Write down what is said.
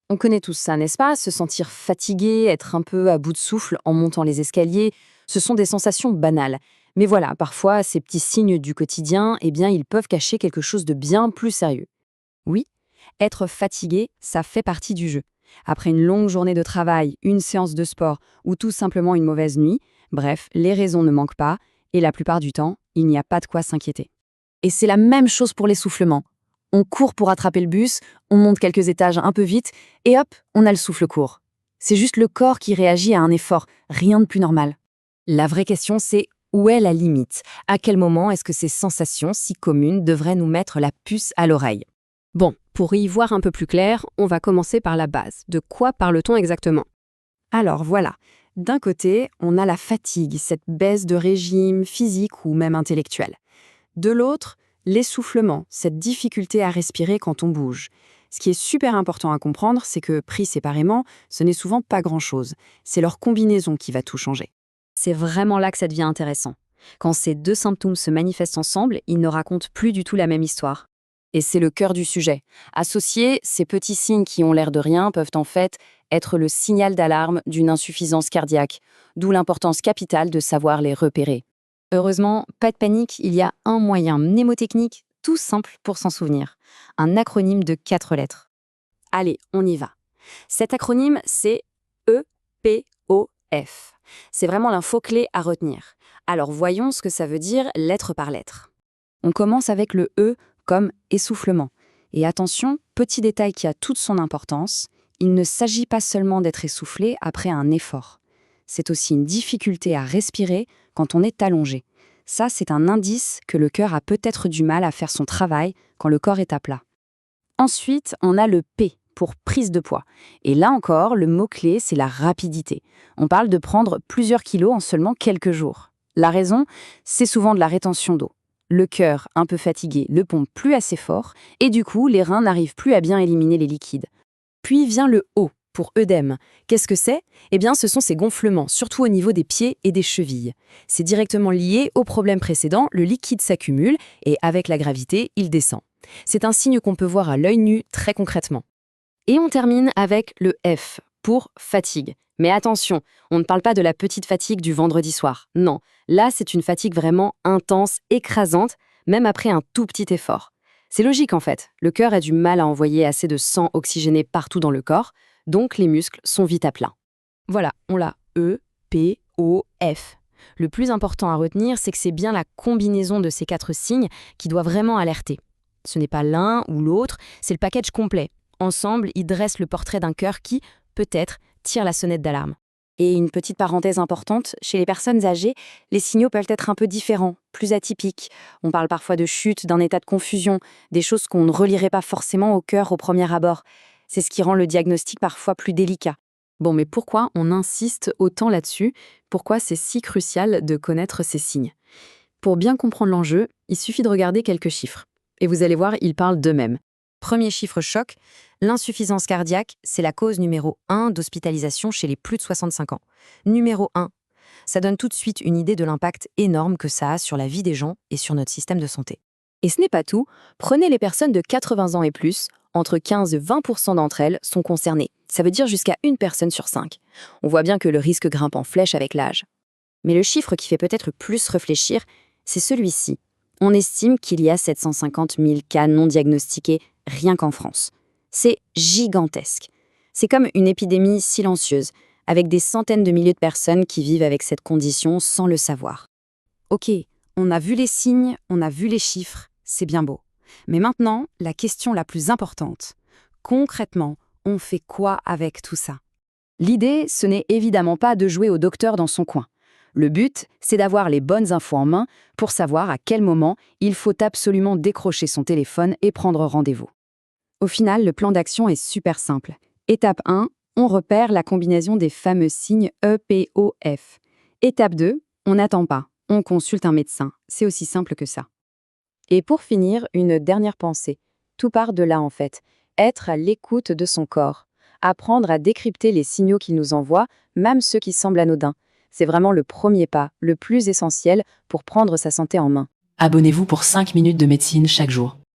On connaît tous ça, n'est-ce pas? Se sentir fatigué, être un peu à bout de souffle en montant les escaliers, ce sont des sensations banales. Mais voilà, parfois, ces petits signes du quotidien, eh bien, ils peuvent cacher quelque chose de bien plus sérieux. Oui, être fatigué, ça fait partie du jeu. Après une longue journée de travail, une séance de sport ou tout simplement une mauvaise nuit, bref, les raisons ne manquent pas et la plupart du temps, il n'y a pas de quoi s'inquiéter. Et c'est la même chose pour l'essoufflement. On court pour attraper le bus, on monte quelques étages un peu vite, et hop, on a le souffle court. C'est juste le corps qui réagit à un effort, rien de plus normal. La vraie question, c'est où est la limite? À quel moment est-ce que ces sensations si communes devraient nous mettre la puce à l'oreille? Bon, pour y voir un peu plus clair, on va commencer par la base. De quoi parle-t-on exactement? Alors voilà, d'un côté, on a la fatigue, cette baisse de régime physique ou même intellectuel. De l'autre, l'essoufflement, cette difficulté à respirer quand on bouge. Ce qui est super important à comprendre, c'est que pris séparément, ce n'est souvent pas grand-chose. C'est leur combinaison qui va tout changer. C'est vraiment là que ça devient intéressant. Quand ces deux symptômes se manifestent ensemble, ils ne racontent plus du tout la même histoire. Et c'est le cœur du sujet. Associés, ces petits signes qui ont l'air de rien peuvent en fait être le signal d'alarme d'une insuffisance cardiaque, d'où l'importance capitale de savoir les repérer. Heureusement, pas de panique, il y a un moyen mnémotechnique tout simple pour s'en souvenir. Un acronyme de 4 lettres. Allez, on y va. Cet acronyme, c'est EPOF. C'est vraiment l'info-clé à retenir. Alors voyons ce que ça veut dire lettre par lettre. On commence avec le E comme essoufflement. Et attention, petit détail qui a toute son importance, il ne s'agit pas seulement d'être essoufflé après un effort. C'est aussi une difficulté à respirer quand on est allongé. Ça, c'est un indice que le cœur a peut-être du mal à faire son travail quand le corps est à plat. Ensuite, on a le P pour prise de poids. Et là encore, le mot-clé, c'est la rapidité. On parle de prendre plusieurs kilos en seulement quelques jours. La raison, c'est souvent de la rétention d'eau. Le cœur, un peu fatigué, ne pompe plus assez fort, et du coup, les reins n'arrivent plus à bien éliminer les liquides. Puis vient le O pour œdème. Qu'est-ce que c'est? Eh bien, ce sont ces gonflements, surtout au niveau des pieds et des chevilles. C'est directement lié au problème précédent, le liquide s'accumule, et avec la gravité, il descend. C'est un signe qu'on peut voir à l'œil nu très concrètement. Et on termine avec le F pour fatigue. Mais attention, on ne parle pas de la petite fatigue du vendredi soir. Non, là c'est une fatigue vraiment intense, écrasante, même après un tout petit effort. C'est logique en fait, le cœur a du mal à envoyer assez de sang oxygéné partout dans le corps, donc les muscles sont vite à plat. Voilà, on l'a E, P, O, F. Le plus important à retenir, c'est que c'est bien la combinaison de ces 4 signes qui doit vraiment alerter. Ce n'est pas l'un ou l'autre, c'est le package complet. Ensemble, ils dressent le portrait d'un cœur qui, peut-être, tire la sonnette d'alarme. Et une petite parenthèse importante, chez les personnes âgées, les signaux peuvent être un peu différents, plus atypiques. On parle parfois de chute, d'un état de confusion, des choses qu'on ne relierait pas forcément au cœur au premier abord. C'est ce qui rend le diagnostic parfois plus délicat. Bon, mais pourquoi on insiste autant là-dessus? Pourquoi c'est si crucial de connaître ces signes? Pour bien comprendre l'enjeu, il suffit de regarder quelques chiffres. Et vous allez voir, ils parlent d'eux-mêmes. Premier chiffre choc, l'insuffisance cardiaque, c'est la cause numéro 1 d'hospitalisation chez les plus de 65 ans. Numéro 1. Ça donne tout de suite une idée de l'impact énorme que ça a sur la vie des gens et sur notre système de santé. Et ce n'est pas tout, prenez les personnes de 80 ans et plus, entre 15 et 20% d'entre elles sont concernées. Ça veut dire jusqu'à une personne sur 5. On voit bien que le risque grimpe en flèche avec l'âge. Mais le chiffre qui fait peut-être le plus réfléchir, c'est celui-ci. On estime qu'il y a 750 000 cas non diagnostiqués rien qu'en France. C'est gigantesque. C'est comme une épidémie silencieuse, avec des centaines de milliers de personnes qui vivent avec cette condition sans le savoir. Ok, on a vu les signes, on a vu les chiffres, c'est bien beau. Mais maintenant, la question la plus importante. Concrètement, on fait quoi avec tout ça? L'idée, ce n'est évidemment pas de jouer au docteur dans son coin. Le but, c'est d'avoir les bonnes infos en main pour savoir à quel moment il faut absolument décrocher son téléphone et prendre rendez-vous. Au final, le plan d'action est super simple. Étape 1, on repère la combinaison des fameux signes EPOF. Étape 2, on n'attend pas, on consulte un médecin. C'est aussi simple que ça. Et pour finir, une dernière pensée. Tout part de là en fait. Être à l'écoute de son corps. Apprendre à décrypter les signaux qu'il nous envoie, même ceux qui semblent anodins. C'est vraiment le premier pas, le plus essentiel pour prendre sa santé en main. Abonnez-vous pour 5 minutes de médecine chaque jour.